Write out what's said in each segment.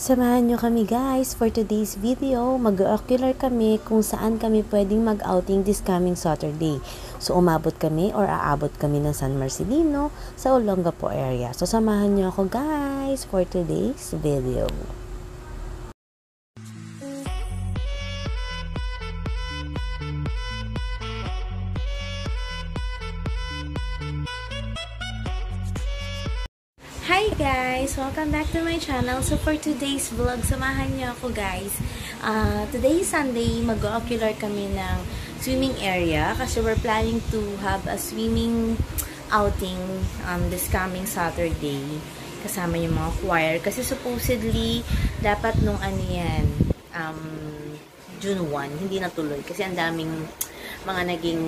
Samahan nyo kami guys for today's video. Mag-ocular kami kung saan kami pwedeng mag-outing this coming Saturday. So umabot kami or aabot kami ng San Marcelino sa Olongapo area. So samahan nyo ako guys for today's video. Hi guys! Welcome back to my channel. So for today's vlog, samahan niyo ako guys. Today is Sunday, mag-ocular kami ng swimming area kasi we're planning to have a swimming outing this coming Saturday. Kasama yung mga choir. Kasi supposedly, dapat nung June 1, hindi natuloy. Kasi ang daming mga naging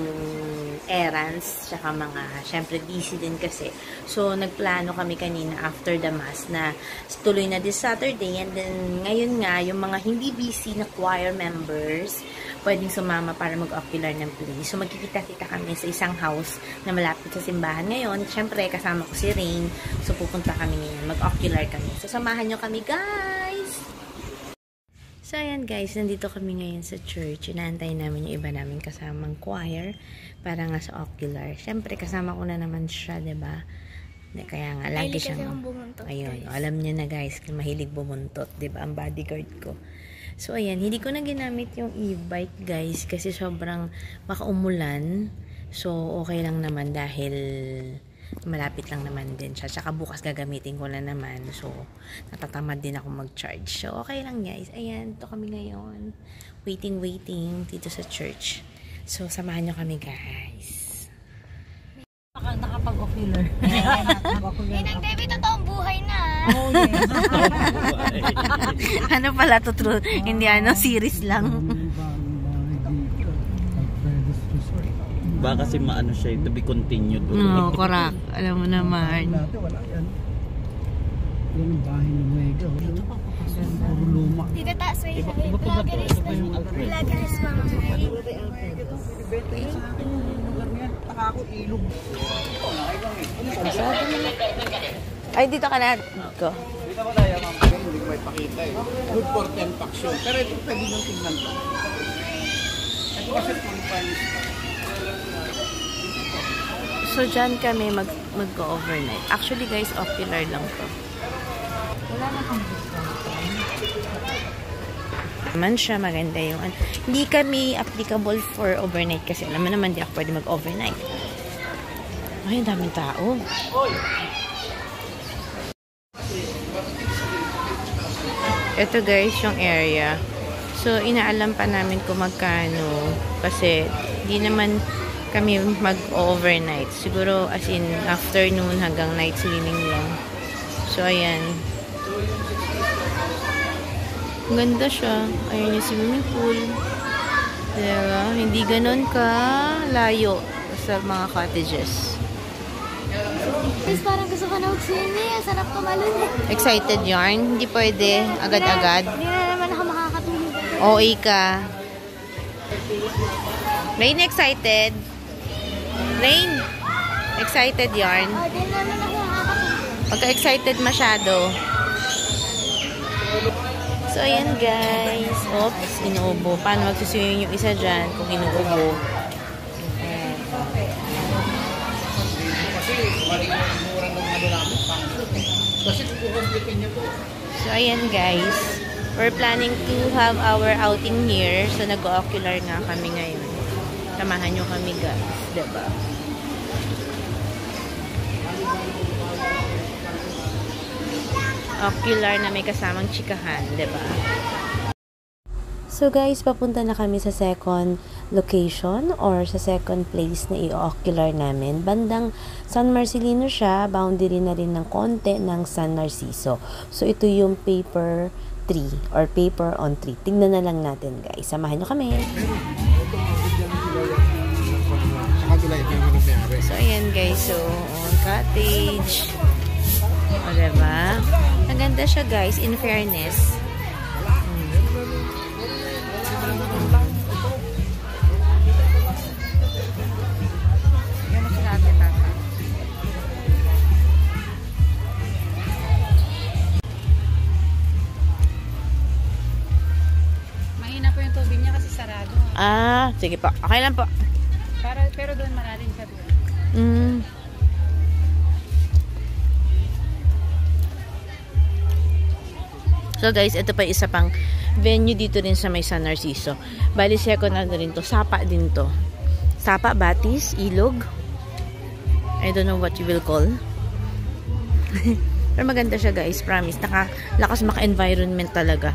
errands, tsaka mga, syempre busy din kasi. So, nagplano kami kanina after the mass na tuloy na this Saturday, and then ngayon nga, yung mga hindi busy na choir members, pwedeng sumama para mag-ocular ng play. So, magkikita-kita kami sa isang house na malapit sa simbahan ngayon. Syempre, kasama ko si Rain. So, pupunta kami ngayon. Mag-ocular kami. So, samahan nyo kami, guys! So, ayan guys, nandito kami ngayon sa church. Inaantay namin yung iba namin kasamang choir para nga sa ocular. Siyempre, kasama ko na naman siya, diba? Kaya nga, lagi siyang... Ayun, alam niya na guys, mahilig bumuntot, diba? Ang bodyguard ko. So, ayan, hindi ko na ginamit yung e-bike guys kasi sobrang makaumulan. So, okay lang naman dahil malapit lang naman din siya. Tsaka bukas gagamitin ko na naman. So, natatamad din ako mag-charge. So, okay lang guys. Ayan, ito kami ngayon. Waiting dito sa church. So, samahan nyo kami guys. Nakapag-ocular. Inang David, totoong buhay na. Oh, yeah. Ano pala to, true? Hindi series lang. Baka kasi maano siya, to be continued. No, correct. Alam mo naman. Dati wala yan. Yung bahay ng Mwega. Puro luma. Dito taas may vloggeries pa mga. Taka ako ilog. Ay, dito ka na. Go. Dito ba tayo, ma'am? Hindi ko may pakita eh. Good for 10 paksyon. Pero ito pwede nang tingnan to. Ito kasi full panis. So, dyan kami mag-overnight. Actually, guys, ocular lang to. Wala na kang discount. Naman siya, maganda yung... Hindi kami applicable for overnight kasi alam mo naman, di ako pwede mag-overnight. Ay, ang daming tao. Ito guys, yung area. So, inaalam pa namin kung magkano. Kasi, di naman kami mag-overnight. Siguro as in afternoon hanggang night swimming lang. So, ayan. Ganda siya. Ayan yung swimming pool. Diba? Hindi ganun ka layo sa mga cottages. Guys, parang gusto ko na mag-swimming. Sarap tumalon. Excited yarn? Hindi pwede. Agad-agad. Hindi na naman ako makakatulog. OA ka. Rain, excited? Rain, excited yarn? Hindi na naman ako makakatulog. Pagka-excited masyado. So, ayan guys. Oops, inuubo. Paano magsusuyong yung isa dyan kung inuubo? Ayan. So, ayan guys. We're planning to have our outing here. So, nag-ocular nga kami ngayon. Samahan nyo kami guys. Diba? Ocular na may kasamang chikahan. Diba? So guys, papunta na kami sa second location or sa second place na i-ocular namin. Bandang San Marcelino siya. Boundary na rin ng konti ng San Narciso. So ito yung paper 3 or paper on 3. Tingnan na lang natin guys. Samahan nyo kami. So ayan guys. So cottage. O diba? Maganda siya guys, in fairness. Ah, sige po. Okay lang po. Pero doon malalim siya doon. So guys, ito pa isa pang venue dito rin sa may San Narciso. Bali, second na rin to. Sapa din to. Sapa, Batis, Ilog. I don't know what you will call. Pero maganda siya guys, promise. Nakalakas maka-environment talaga.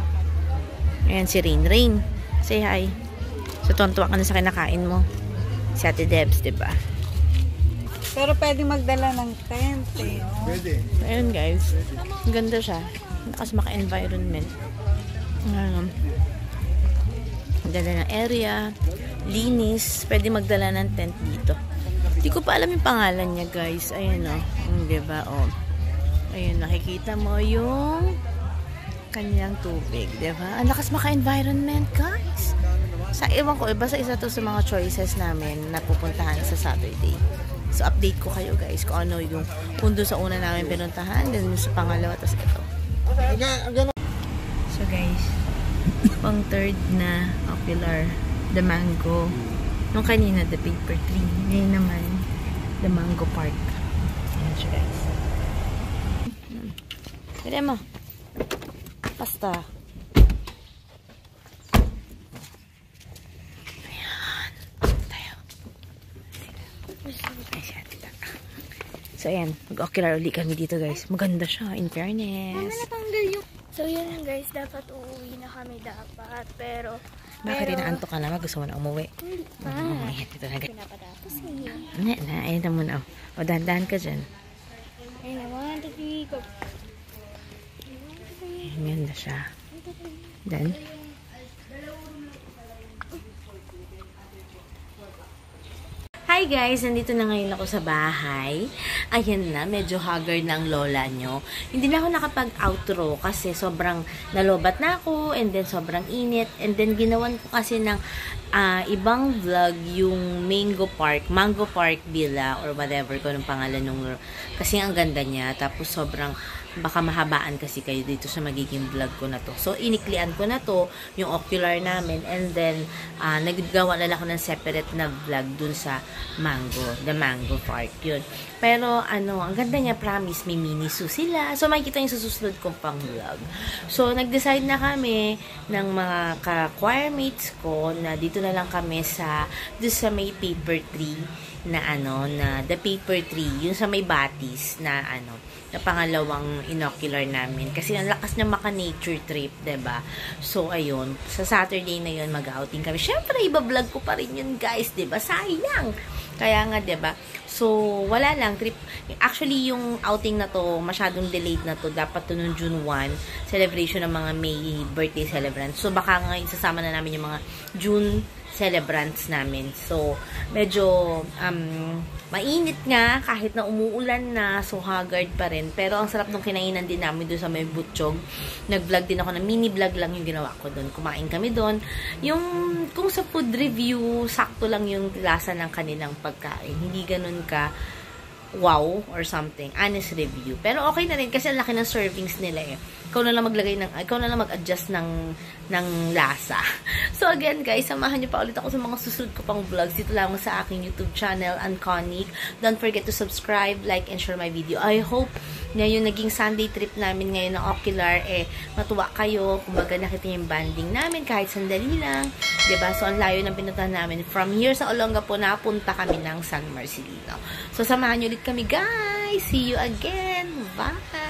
Ayan si Rain. Rain, say hi. So, tuwan-tuwa ka na sa kinakain mo. Si Ate Debs, diba? Pero pwede magdala ng tent eh. Pwede. Ayan guys. Ganda siya. Lakas maka-environment. Ganda ng area. Linis. Pwede magdala ng tent dito. Hindi ko pa alam yung pangalan niya guys. Ayan o. Diba? O. Ayan. Nakikita mo yung kanyang tubig. Diba? Ang lakas maka-environment guys. Sa ewan ko, iba sa isa to sa mga choices namin na pupuntahan sa Saturday. So, update ko kayo guys kung ano yung kung doon sa una namin pinuntahan, then sa pangalawa, tapos ito. So guys, pang third na Ocular, the Mango. Nung kanina, the Paper Tree. Ngayon naman, the Mango Park. Ayan siya guys. Dali mo. Basta. So, ayan. Mag-ocular uli kami dito, guys. Maganda siya, in fairness. So, yan guys. Dapat uuwi na kami dapat. Pero... Bakit inaantok ka na? Gusto mo na umuwi? Hindi pa. Ayan, dito na. Pinapatapos niya. Ayan na muna. O, dahan-dahan ka dyan. Ayun na, 1, 2, 3, go. Ayan, ganda siya. Then, hi guys! Nandito na ngayon ako sa bahay. Ayan na, medyo haggard ng lola nyo. Hindi na ako nakapag-outro kasi sobrang nalobat na ako and then sobrang init. And then ginawan ko kasi ng ibang vlog yung Mango Park Villa or whatever ko ng pangalan nung kasi ang ganda niya. Tapos sobrang baka mahabaan kasi kayo dito sa magiging vlog ko na to. So, iniklian ko na to, yung ocular namin, and then, naggawa na lang ako ng separate na vlog dun sa the Mango Park, yun. Pero, ang ganda niya, promise, may mini zoo sila. So, makikita yung susunod kong pang vlog. So, nag-decide na kami ng mga ka-choir mates ko na dito na lang kami doon sa may Paper Tree na na the Paper Tree, yung sa may Batis na na pangalawang inocular namin. Kasi ang lakas na maka-nature trip, diba? So, ayun. Sa Saturday na yun, mag-outing kami. Siyempre, iba-vlog ko pa rin yun, guys, diba? Sayang! Kaya nga, diba? So, wala lang. Trip. Actually, yung outing na to, masyadong delayed na to. Dapat to noong June 1, celebration ng mga May birthday celebrants. So, baka ngayon, sasama na namin yung mga June celebrants namin. So, medyo mainit nga, kahit na umuulan na, so haggard pa rin. Pero ang sarap nung kinainan din namin doon sa may Butchog. Nag-vlog din ako, na mini vlog lang yung ginawa ko doon. Kumain kami doon. Yung, kung sa food review, sakto lang yung lasa ng kanilang pagkain. Hindi ganun ka wow or something. Honest review. Pero okay na rin kasi ang laki ng servings nila eh. Ikaw na lang mag-adjust ng lasa. So again guys, samahan niyo pa ulit ako sa mga susunod ko pang vlogs dito lang sa aking YouTube channel, Unconic. Don't forget to subscribe, like, and share my video. I hope na yung naging Sunday trip namin ngayon ng Ocular, matuwa kayo. Kumbaga nakita yung banding namin kahit sandali lang. Diba? So ang layo ng pinuntahan namin. From here sa Olongapo, napunta kami ng San Marcelino. So samahan niyo ulit kami guys. See you again. Bye!